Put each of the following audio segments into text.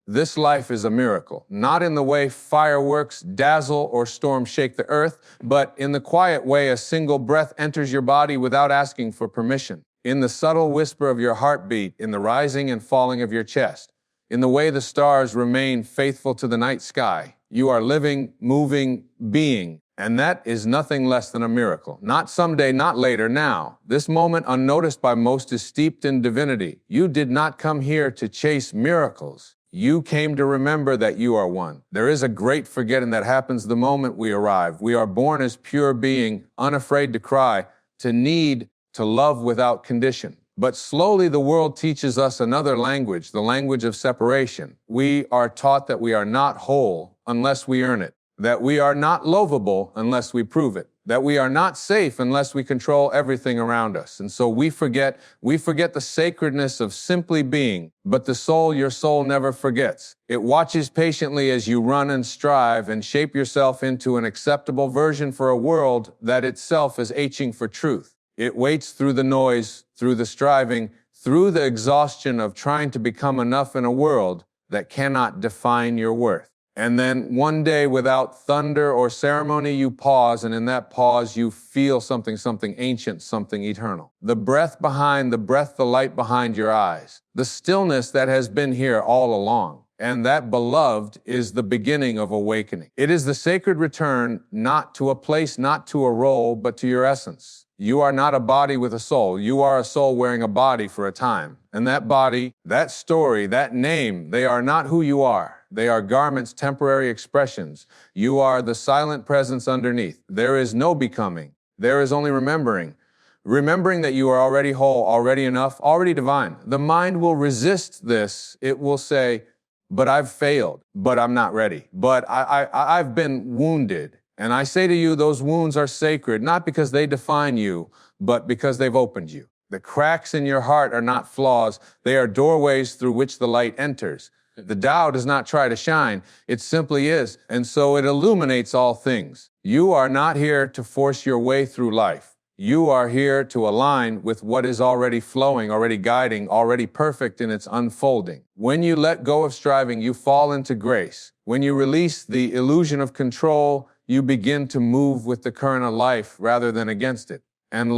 This life is a miracle, not in the way fireworks dazzle or storms shake the earth, but in the quiet way a single breath enters your body without asking for permission, in the subtle whisper of your heartbeat, in the rising and falling of your chest, in the way the stars remain faithful to the night sky. You are living, moving, being. And that is nothing less than a miracle. Not someday, not later, now. This moment, unnoticed by most, is steeped in divinity. You did not come here to chase miracles. You came to remember that you are one. There is a great forgetting that happens the moment we arrive. We are born as pure being, unafraid to cry, to need, to love without condition. But slowly the world teaches us another language, the language of separation. We are taught that we are not whole unless we earn it, that we are not lovable unless we prove it, that we are not safe unless we control everything around us. And so we forget the sacredness of simply being, but the soul, your soul never forgets. It watches patiently as you run and strive and shape yourself into an acceptable version for a world that itself is aching for truth. It waits through the noise, through the striving, through the exhaustion of trying to become enough in a world that cannot define your worth. And then one day, without thunder or ceremony, you pause, and in that pause, you feel something ancient, something eternal. The breath, the light behind your eyes. The stillness that has been here all along. And that, beloved, is the beginning of awakening. It is the sacred return, not to a place, not to a role, but to your essence. You are not a body with a soul. You are a soul wearing a body for a time. And that body, that story, that name, they are not who you are. They are garments, temporary expressions. You are the silent presence underneath. There is no becoming. There is only remembering. Remembering that you are already whole, already enough, already divine. The mind will resist this. It will say, but I've failed, but I'm not ready. But I've been wounded. And I say to you, those wounds are sacred, not because they define you, but because they've opened you. The cracks in your heart are not flaws. They are doorways through which the light enters. The Tao does not try to shine. It simply is. And so it illuminates all things. You are not here to force your way through life. You are here to align with what is already flowing, already guiding, already perfect in its unfolding. When you let go of striving, you fall into grace. When you release the illusion of control, you begin to move with the current of life rather than against it. And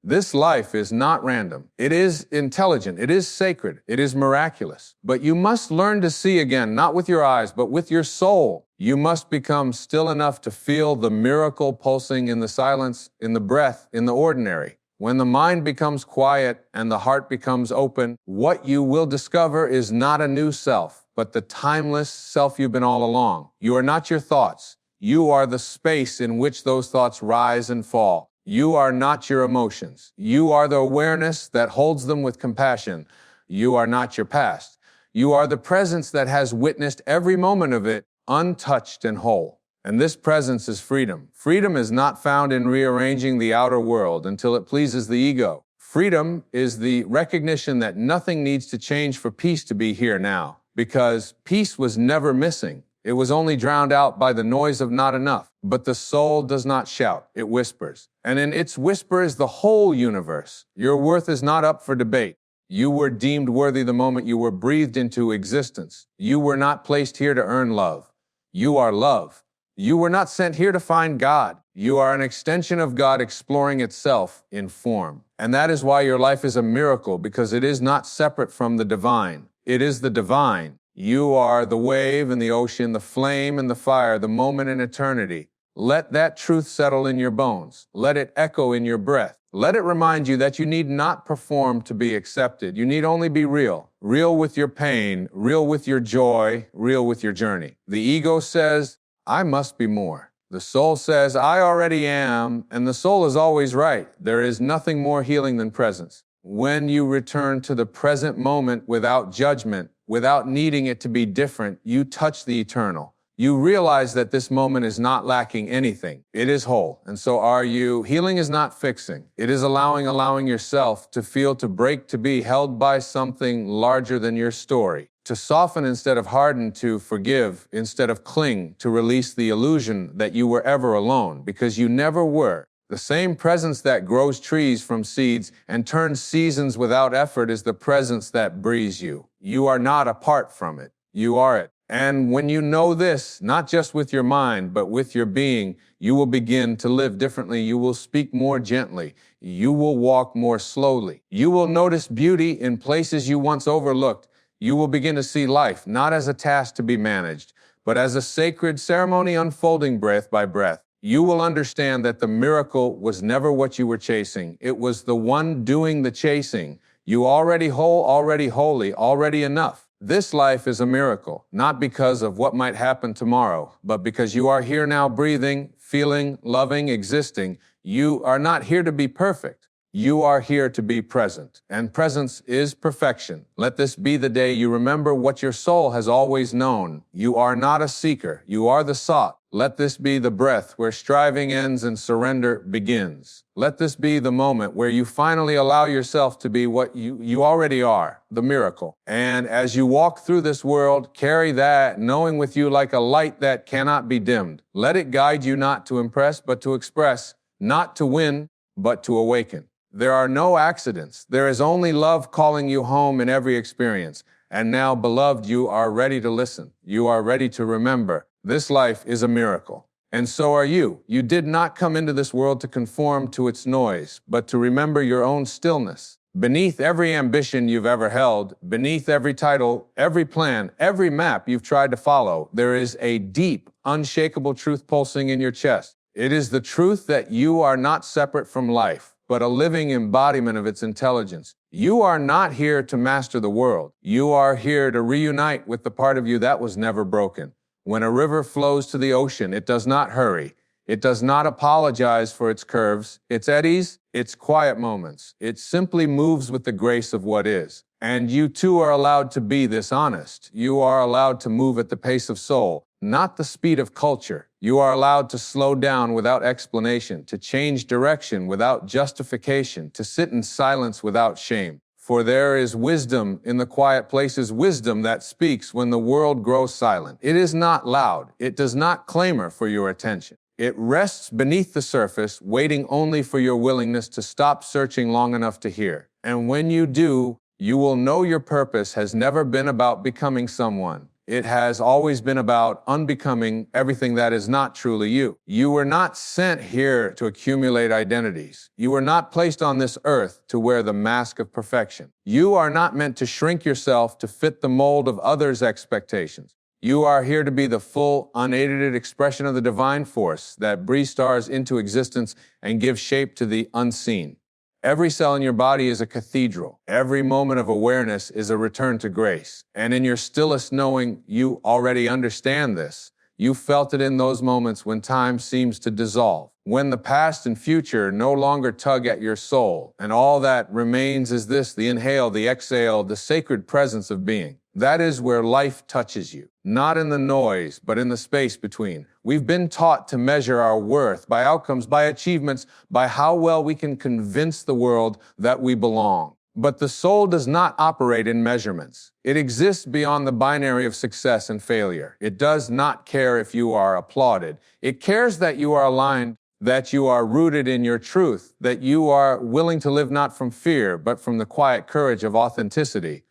this life is not random. It is intelligent. It is sacred. It is miraculous. But you must learn to see again, not with your eyes, but with your soul. You must become still enough to feel the miracle pulsing in the silence, in the breath, in the ordinary. When the mind becomes quiet and the heart becomes open, what you will discover is not a new self, but the timeless self you've been all along. You are not your thoughts. You are the space in which those thoughts rise and fall. You are not your emotions. You are the awareness that holds them with compassion. You are not your past. You are the presence that has witnessed every moment of it, untouched and whole. And this presence is freedom. Freedom is not found in rearranging the outer world until it pleases the ego. Freedom is the recognition that nothing needs to change for peace to be here now, because peace was never missing. It was only drowned out by the noise of not enough. But the soul does not shout, it whispers. And in its whisper is the whole universe. Your worth is not up for debate. You were deemed worthy the moment you were breathed into existence. You were not placed here to earn love. You are love. You were not sent here to find God. You are an extension of God exploring itself in form. And that is why your life is a miracle, because it is not separate from the divine. It is the divine. You are the wave and the ocean, the flame and the fire, the moment in eternity. Let that truth settle in your bones. Let it echo in your breath. Let it remind you that you need not perform to be accepted. You need only be real. Real with your pain, real with your joy, real with your journey. The ego says, I must be more. The soul says, I already am, and the soul is always right. There is nothing more healing than presence. When you return to the present moment without judgment, without needing it to be different, you touch the eternal. You realize that this moment is not lacking anything. It is whole. And so are you. Healing is not fixing. It is allowing yourself to feel, to break, to be held by something larger than your story. To soften instead of harden, to forgive instead of cling, to release the illusion that you were ever alone, because you never were. The same presence that grows trees from seeds and turns seasons without effort is the presence that breathes you. You are not apart from it. You are it. And when you know this, not just with your mind, but with your being, you will begin to live differently. You will speak more gently. You will walk more slowly. You will notice beauty in places you once overlooked. You will begin to see life not as a task to be managed, but as a sacred ceremony unfolding breath by breath. You will understand that the miracle was never what you were chasing. It was the one doing the chasing. You already whole, already holy, already enough. This life is a miracle, not because of what might happen tomorrow, but because you are here now breathing, feeling, loving, existing. You are not here to be perfect. You are here to be present, and presence is perfection. Let this be the day you remember what your soul has always known. You are not a seeker, you are the sought. Let this be the breath where striving ends and surrender begins. Let this be the moment where you finally allow yourself to be what you already are, the miracle. And as you walk through this world, carry that knowing with you like a light that cannot be dimmed. Let it guide you not to impress, but to express, not to win, but to awaken. There are no accidents. There is only love calling you home in every experience. And now, beloved, you are ready to listen. You are ready to remember. This life is a miracle. And so are you. You did not come into this world to conform to its noise, but to remember your own stillness. Beneath every ambition you've ever held, beneath every title, every plan, every map you've tried to follow, there is a deep, unshakable truth pulsing in your chest. It is the truth that you are not separate from life, but a living embodiment of its intelligence. You are not here to master the world. You are here to reunite with the part of you that was never broken. When a river flows to the ocean, it does not hurry. It does not apologize for its curves, its eddies, its quiet moments. It simply moves with the grace of what is. And you too are allowed to be this honest. You are allowed to move at the pace of soul, not the speed of culture. You are allowed to slow down without explanation, to change direction without justification, to sit in silence without shame. For there is wisdom in the quiet places, wisdom that speaks when the world grows silent. It is not loud. It does not clamor for your attention. It rests beneath the surface, waiting only for your willingness to stop searching long enough to hear. And when you do, you will know your purpose has never been about becoming someone. It has always been about unbecoming everything that is not truly you. You were not sent here to accumulate identities. You were not placed on this earth to wear the mask of perfection. You are not meant to shrink yourself to fit the mold of others' expectations. You are here to be the full, unedited expression of the divine force that breathes stars into existence and gives shape to the unseen. Every cell in your body is a cathedral. Every moment of awareness is a return to grace. And in your stillest knowing, you already understand this. You felt it in those moments when time seems to dissolve, when the past and future no longer tug at your soul, and all that remains is this, the inhale, the exhale, the sacred presence of being. That is where life touches you, not in the noise, but in the space between. We've been taught to measure our worth by outcomes, by achievements, by how well we can convince the world that we belong. But the soul does not operate in measurements. It exists beyond the binary of success and failure. It does not care if you are applauded. It cares that you are aligned, that you are rooted in your truth, that you are willing to live not from fear, but from the quiet courage of authenticity.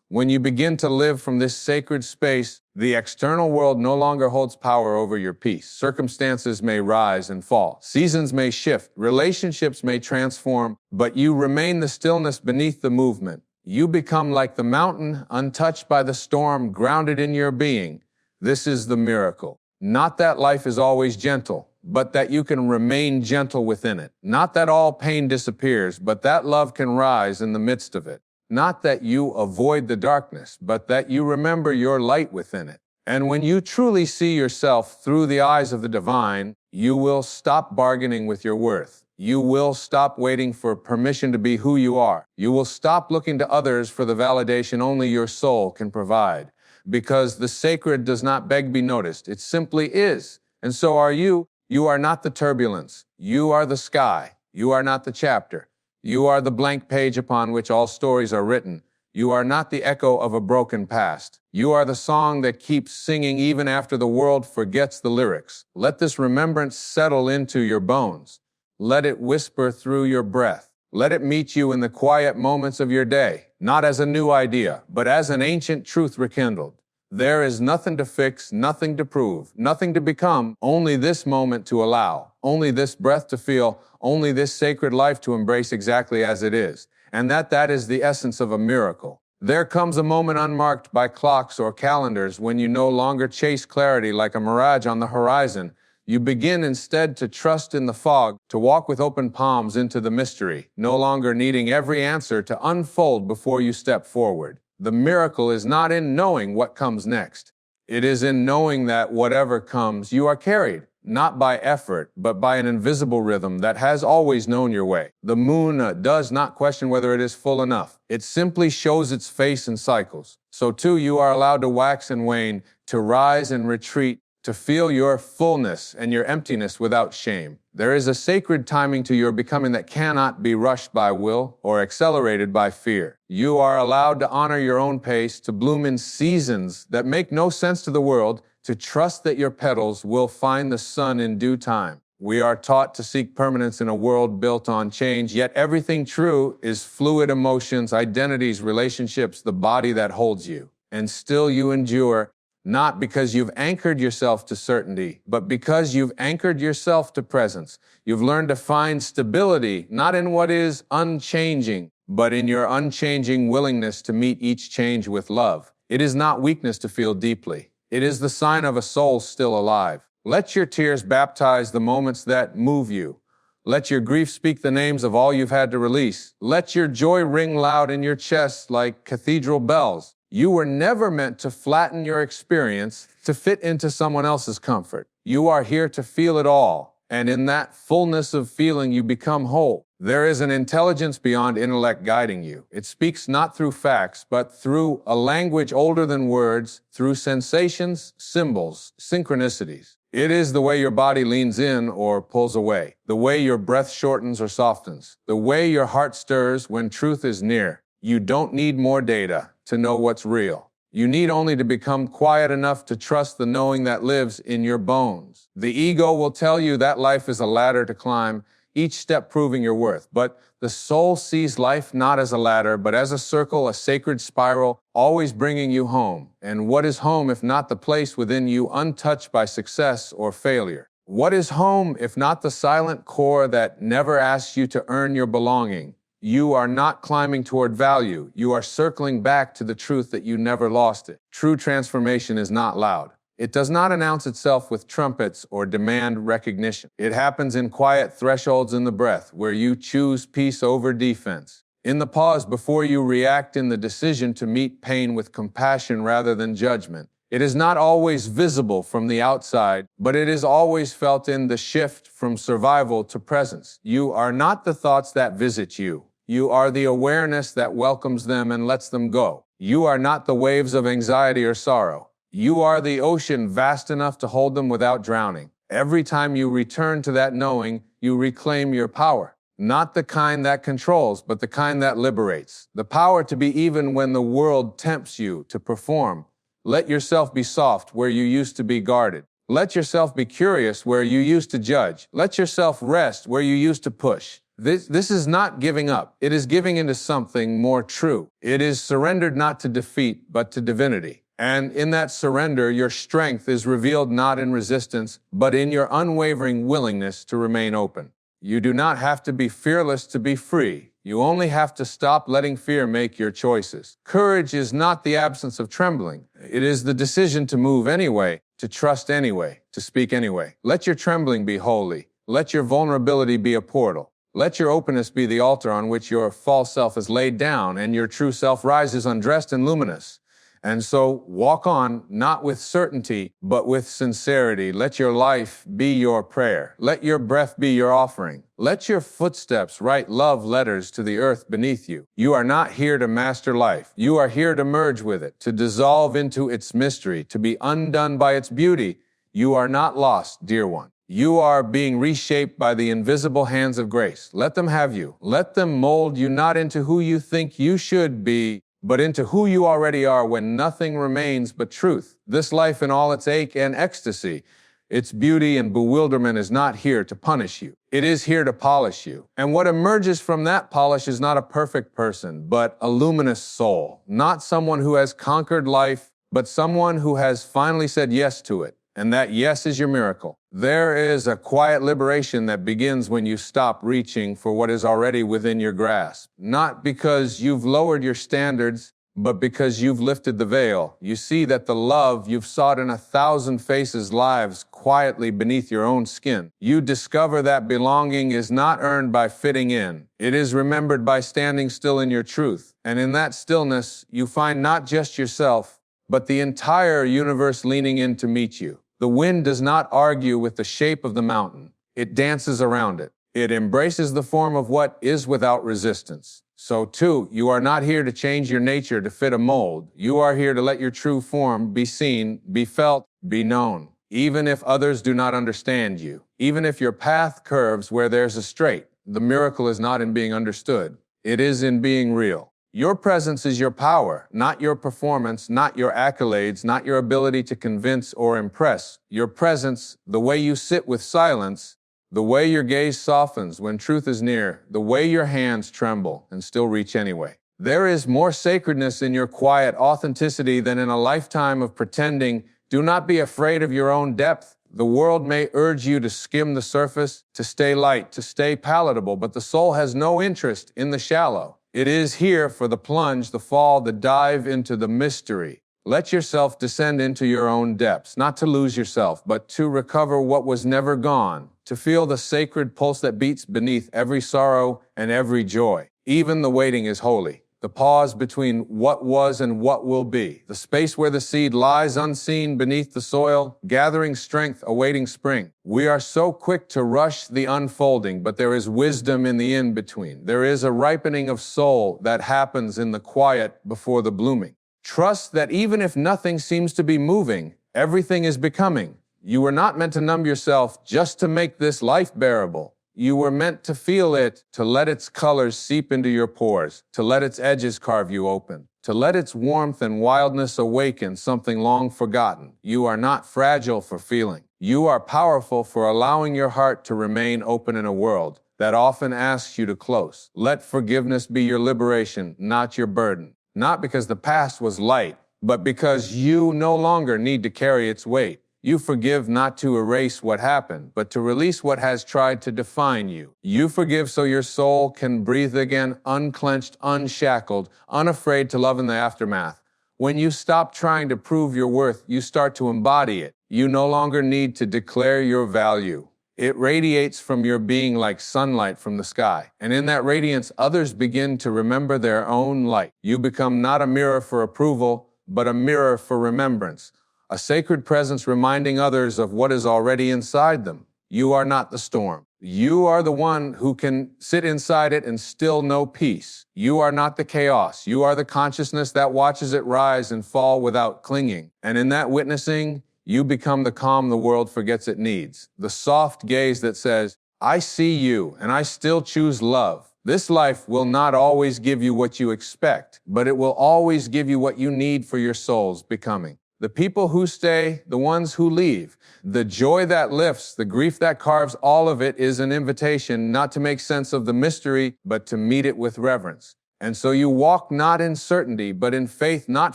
When you begin to live from this sacred space, the external world no longer holds power over your peace. Circumstances may rise and fall. Seasons may shift. Relationships may transform, but you remain the stillness beneath the movement. You become like the mountain, untouched by the storm, grounded in your being. This is the miracle. Not that life is always gentle, but that you can remain gentle within it. Not that all pain disappears, but that love can rise in the midst of it. Not that you avoid the darkness, but that you remember your light within it. And when you truly see yourself through the eyes of the divine, you will stop bargaining with your worth. You will stop waiting for permission to be who you are. You will stop looking to others for the validation only your soul can provide. Because the sacred does not beg to be noticed. It simply is. And so are you. You are not the turbulence. You are the sky. You are not the chapter. You are the blank page upon which all stories are written. You are not the echo of a broken past. You are the song that keeps singing even after the world forgets the lyrics. Let this remembrance settle into your bones. Let it whisper through your breath. Let it meet you in the quiet moments of your day, not as a new idea, but as an ancient truth rekindled. There is nothing to fix, nothing to prove, nothing to become, only this moment to allow, only this breath to feel, only this sacred life to embrace exactly as it is. And that is the essence of a miracle. There comes a moment unmarked by clocks or calendars when you no longer chase clarity like a mirage on the horizon. You begin instead to trust in the fog, to walk with open palms into the mystery, no longer needing every answer to unfold before you step forward. The miracle is not in knowing what comes next. It is in knowing that whatever comes, you are carried, not by effort, but by an invisible rhythm that has always known your way. The moon does not question whether it is full enough. It simply shows its face in cycles. So too, you are allowed to wax and wane, to rise and retreat, to feel your fullness and your emptiness without shame. There is a sacred timing to your becoming that cannot be rushed by will or accelerated by fear. You are allowed to honor your own pace, to bloom in seasons that make no sense to the world, to trust that your petals will find the sun in due time. We are taught to seek permanence in a world built on change, yet everything true is fluid emotions, identities, relationships, the body that holds you. And still you endure, not because you've anchored yourself to certainty, but because you've anchored yourself to presence. You've learned to find stability, not in what is unchanging, but in your unchanging willingness to meet each change with love. It is not weakness to feel deeply. It is the sign of a soul still alive. Let your tears baptize the moments that move you. Let your grief speak the names of all you've had to release. Let your joy ring loud in your chest like cathedral bells. You were never meant to flatten your experience to fit into someone else's comfort. You are here to feel it all, and in that fullness of feeling, you become whole. There is an intelligence beyond intellect guiding you. It speaks not through facts, but through a language older than words, through sensations, symbols, synchronicities. It is the way your body leans in or pulls away, the way your breath shortens or softens, the way your heart stirs when truth is near. You don't need more data to know what's real. You need only to become quiet enough to trust the knowing that lives in your bones. The ego will tell you that life is a ladder to climb, each step proving your worth. But the soul sees life not as a ladder, but as a circle, a sacred spiral, always bringing you home. And what is home if not the place within you untouched by success or failure? What is home if not the silent core that never asks you to earn your belonging? You are not climbing toward value. You are circling back to the truth that you never lost it. True transformation is not loud. It does not announce itself with trumpets or demand recognition. It happens in quiet thresholds in the breath, where you choose peace over defense. In the pause before you react, in the decision to meet pain with compassion rather than judgment. It is not always visible from the outside, but it is always felt in the shift from survival to presence. You are not the thoughts that visit you. You are the awareness that welcomes them and lets them go. You are not the waves of anxiety or sorrow. You are the ocean vast enough to hold them without drowning. Every time you return to that knowing, you reclaim your power. Not the kind that controls, but the kind that liberates. The power to be even when the world tempts you to perform. Let yourself be soft where you used to be guarded. Let yourself be curious where you used to judge. Let yourself rest where you used to push. This is not giving up. It is giving into something more true. It is surrendered not to defeat, but to divinity. And in that surrender, your strength is revealed not in resistance, but in your unwavering willingness to remain open. You do not have to be fearless to be free. You only have to stop letting fear make your choices. Courage is not the absence of trembling. It is the decision to move anyway, to trust anyway, to speak anyway. Let your trembling be holy. Let your vulnerability be a portal. Let your openness be the altar on which your false self is laid down and your true self rises undressed and luminous. And so walk on, not with certainty, but with sincerity. Let your life be your prayer. Let your breath be your offering. Let your footsteps write love letters to the earth beneath you. You are not here to master life. You are here to merge with it, to dissolve into its mystery, to be undone by its beauty. You are not lost, dear one. You are being reshaped by the invisible hands of grace. Let them have you. Let them mold you not into who you think you should be, but into who you already are when nothing remains but truth. This life in all its ache and ecstasy, its beauty and bewilderment is not here to punish you. It is here to polish you. And what emerges from that polish is not a perfect person, but a luminous soul. Not someone who has conquered life, but someone who has finally said yes to it. And that yes is your miracle. There is a quiet liberation that begins when you stop reaching for what is already within your grasp. Not because you've lowered your standards, but because you've lifted the veil. You see that the love you've sought in 1,000 faces lives quietly beneath your own skin. You discover that belonging is not earned by fitting in. It is remembered by standing still in your truth. And in that stillness, you find not just yourself, but the entire universe leaning in to meet you. The wind does not argue with the shape of the mountain. It dances around it. It embraces the form of what is without resistance. So too, you are not here to change your nature to fit a mold. You are here to let your true form be seen, be felt, be known. Even if others do not understand you, even if your path curves where there's a straight, the miracle is not in being understood. It is in being real. Your presence is your power, not your performance, not your accolades, not your ability to convince or impress. Your presence, the way you sit with silence, the way your gaze softens when truth is near, the way your hands tremble and still reach anyway. There is more sacredness in your quiet authenticity than in a lifetime of pretending. Do not be afraid of your own depth. The world may urge you to skim the surface, to stay light, to stay palatable, but the soul has no interest in the shallow. It is here for the plunge, the fall, the dive into the mystery. Let yourself descend into your own depths, not to lose yourself, but to recover what was never gone, to feel the sacred pulse that beats beneath every sorrow and every joy. Even the waiting is holy. The pause between what was and what will be. The space where the seed lies unseen beneath the soil, gathering strength, awaiting spring. We are so quick to rush the unfolding, but there is wisdom in the in-between. There is a ripening of soul that happens in the quiet before the blooming. Trust that even if nothing seems to be moving, everything is becoming. You were not meant to numb yourself just to make this life bearable. You were meant to feel it, to let its colors seep into your pores, to let its edges carve you open, to let its warmth and wildness awaken something long forgotten. You are not fragile for feeling. You are powerful for allowing your heart to remain open in a world that often asks you to close. Let forgiveness be your liberation, not your burden. Not because the past was light, but because you no longer need to carry its weight. You forgive not to erase what happened, but to release what has tried to define you. You forgive so your soul can breathe again, unclenched, unshackled, unafraid to love in the aftermath. When you stop trying to prove your worth, you start to embody it. You no longer need to declare your value. It radiates from your being like sunlight from the sky. And in that radiance, others begin to remember their own light. You become not a mirror for approval, but a mirror for remembrance. A sacred presence reminding others of what is already inside them. You are not the storm. You are the one who can sit inside it and still know peace. You are not the chaos. You are the consciousness that watches it rise and fall without clinging. And in that witnessing, you become the calm the world forgets it needs. The soft gaze that says, I see you and I still choose love. This life will not always give you what you expect, but it will always give you what you need for your soul's becoming. The people who stay, the ones who leave, the joy that lifts, the grief that carves, all of it is an invitation not to make sense of the mystery, but to meet it with reverence. And so you walk not in certainty, but in faith, not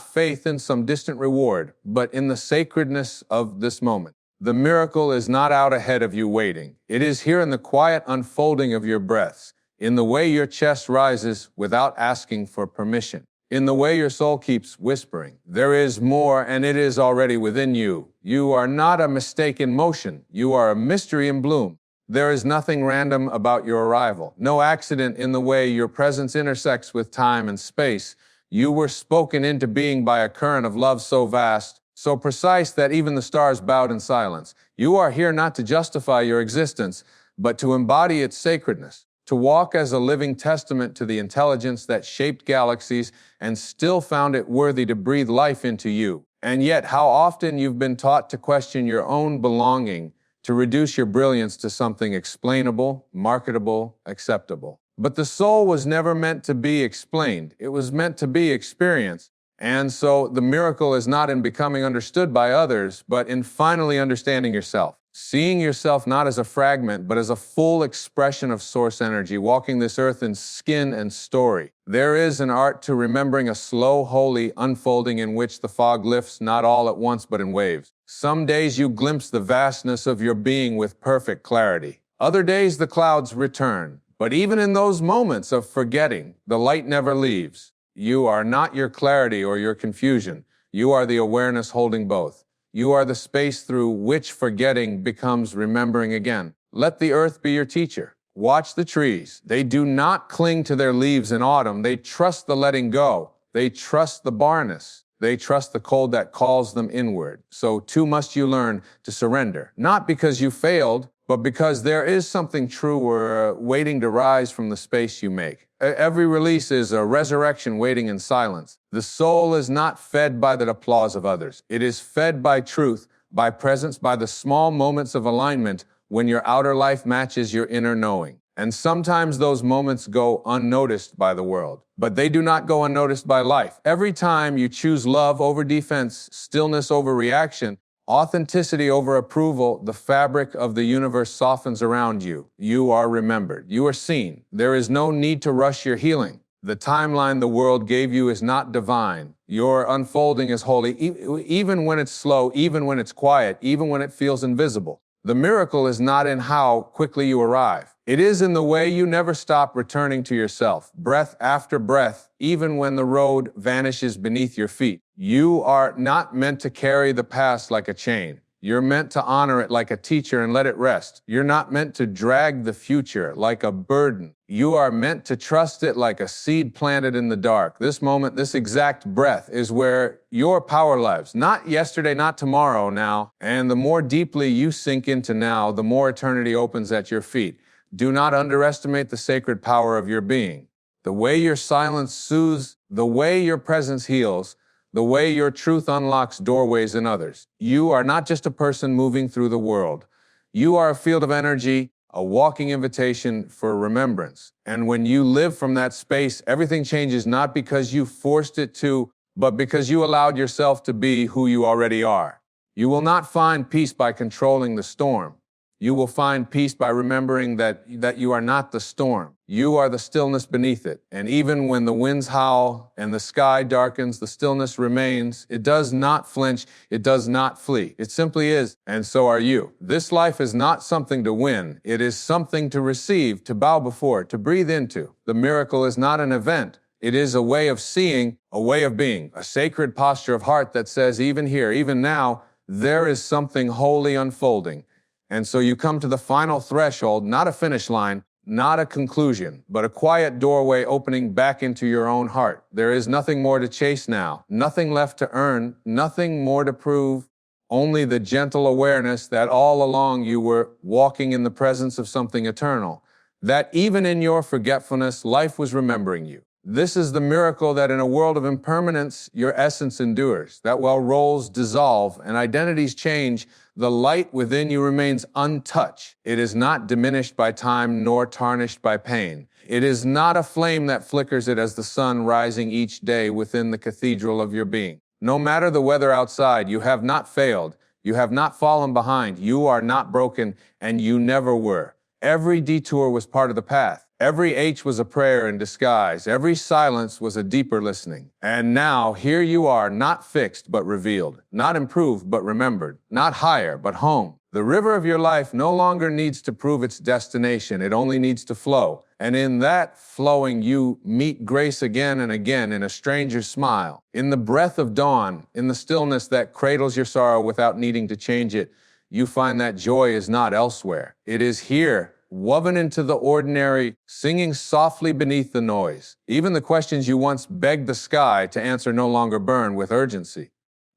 faith in some distant reward, but in the sacredness of this moment. The miracle is not out ahead of you waiting. It is here in the quiet unfolding of your breaths, in the way your chest rises without asking for permission. In the way your soul keeps whispering, there is more and it is already within you. You are not a mistake in motion. You are a mystery in bloom. There is nothing random about your arrival. No accident in the way your presence intersects with time and space. You were spoken into being by a current of love so vast, so precise that even the stars bowed in silence. You are here not to justify your existence, but to embody its sacredness. To walk as a living testament to the intelligence that shaped galaxies and still found it worthy to breathe life into you. And yet, how often you've been taught to question your own belonging, to reduce your brilliance to something explainable, marketable, acceptable. But the soul was never meant to be explained. It was meant to be experienced. And so the miracle is not in becoming understood by others, but in finally understanding yourself. seeing yourself not as a fragment, but as a full expression of source energy, walking this earth in skin and story. There is an art to remembering, a slow, holy unfolding in which the fog lifts not all at once, but in waves. Some days you glimpse the vastness of your being with perfect clarity. Other days the clouds return. But even in those moments of forgetting, the light never leaves. You are not your clarity or your confusion. You are the awareness holding both. You are the space through which forgetting becomes remembering again. Let the earth be your teacher. Watch the trees. They do not cling to their leaves in autumn. They trust the letting go. They trust the barrenness. They trust the cold that calls them inward. So too must you learn to surrender, not because you failed, but because there is something truer waiting to rise from the space you make. Every release is a resurrection waiting in silence. The soul is not fed by the applause of others. It is fed by truth, by presence, by the small moments of alignment when your outer life matches your inner knowing. And sometimes those moments go unnoticed by the world, but they do not go unnoticed by life. Every time you choose love over defense, stillness over reaction, authenticity over approval, the fabric of the universe softens around you. You are remembered. You are seen. There is no need to rush your healing. The timeline the world gave you is not divine. Your unfolding is holy, even when it's slow, even when it's quiet, even when it feels invisible. The miracle is not in how quickly you arrive. It is in the way you never stop returning to yourself, breath after breath, even when the road vanishes beneath your feet. You are not meant to carry the past like a chain. You're meant to honor it like a teacher and let it rest. You're not meant to drag the future like a burden. You are meant to trust it like a seed planted in the dark. This moment, this exact breath is where your power lives. Not yesterday, not tomorrow, now. And the more deeply you sink into now, the more eternity opens at your feet. Do not underestimate the sacred power of your being. The way your silence soothes, the way your presence heals, the way your truth unlocks doorways in others. You are not just a person moving through the world. You are a field of energy, a walking invitation for remembrance. And when you live from that space, everything changes not because you forced it to, but because you allowed yourself to be who you already are. You will not find peace by controlling the storm. You will find peace by remembering that you are not the storm. You are the stillness beneath it. And even when the winds howl and the sky darkens, the stillness remains. It does not flinch. It does not flee. It simply is, and so are you. This life is not something to win. It is something to receive, to bow before, to breathe into. The miracle is not an event. It is a way of seeing, a way of being, a sacred posture of heart that says, even here, even now, there is something holy unfolding. And so you come to the final threshold, not a finish line, not a conclusion, but a quiet doorway opening back into your own heart. There is nothing more to chase now, nothing left to earn, nothing more to prove, only the gentle awareness that all along you were walking in the presence of something eternal, that even in your forgetfulness, life was remembering you. This is the miracle that in a world of impermanence, your essence endures, that while roles dissolve and identities change, the light within you remains untouched. It is not diminished by time nor tarnished by pain. It is not a flame that flickers it as the sun rising each day within the cathedral of your being. No matter the weather outside, you have not failed. You have not fallen behind. You are not broken, and you never were. Every detour was part of the path. Every H was a prayer in disguise. Every silence was a deeper listening. And now, here you are, not fixed, but revealed. Not improved, but remembered. Not higher, but home. The river of your life no longer needs to prove its destination. It only needs to flow. And in that flowing, you meet grace again and again in a stranger's smile. In the breath of dawn, in the stillness that cradles your sorrow without needing to change it, you find that joy is not elsewhere. It is here, woven into the ordinary, singing softly beneath the noise. Even the questions you once begged the sky to answer no longer burn with urgency.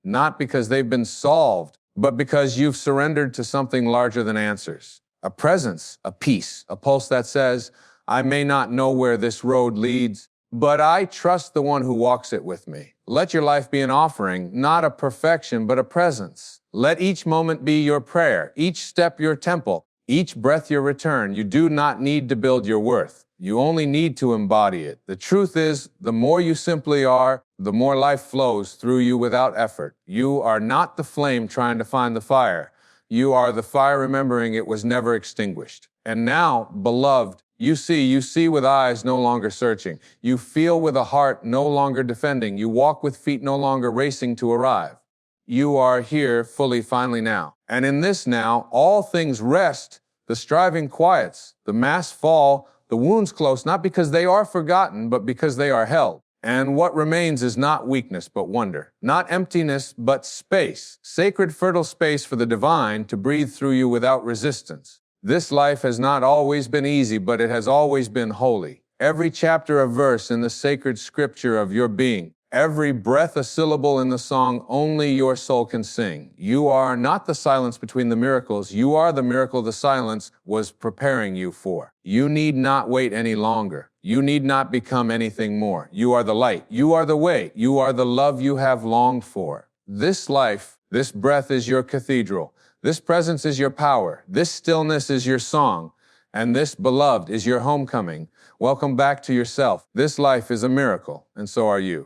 Not because they've been solved, but because you've surrendered to something larger than answers. A presence, a peace, a pulse that says, I may not know where this road leads, but I trust the one who walks it with me. Let your life be an offering, not a perfection, but a presence. Let each moment be your prayer, each step your temple, each breath your return. You do not need to build your worth. You only need to embody it. The truth is, the more you simply are, the more life flows through you without effort. You are not the flame trying to find the fire. You are the fire remembering it was never extinguished. And now, beloved, you see with eyes no longer searching. You feel with a heart no longer defending. You walk with feet no longer racing to arrive. You are here fully finally now. And in this now, all things rest, the striving quiets, the masks fall, the wounds close, not because they are forgotten, but because they are held. And what remains is not weakness, but wonder. Not emptiness, but space. Sacred, fertile space for the divine to breathe through you without resistance. This life has not always been easy, but it has always been holy. Every chapter a verse in the sacred scripture of your being. Every breath a syllable in the song only your soul can sing. You are not the silence between the miracles. You are the miracle the silence was preparing you for. You need not wait any longer. You need not become anything more. You are the light. You are the way. You are the love you have longed for. This life, this breath is your cathedral. This presence is your power. This stillness is your song. And this, beloved, is your homecoming. Welcome back to yourself. This life is a miracle, and so are you.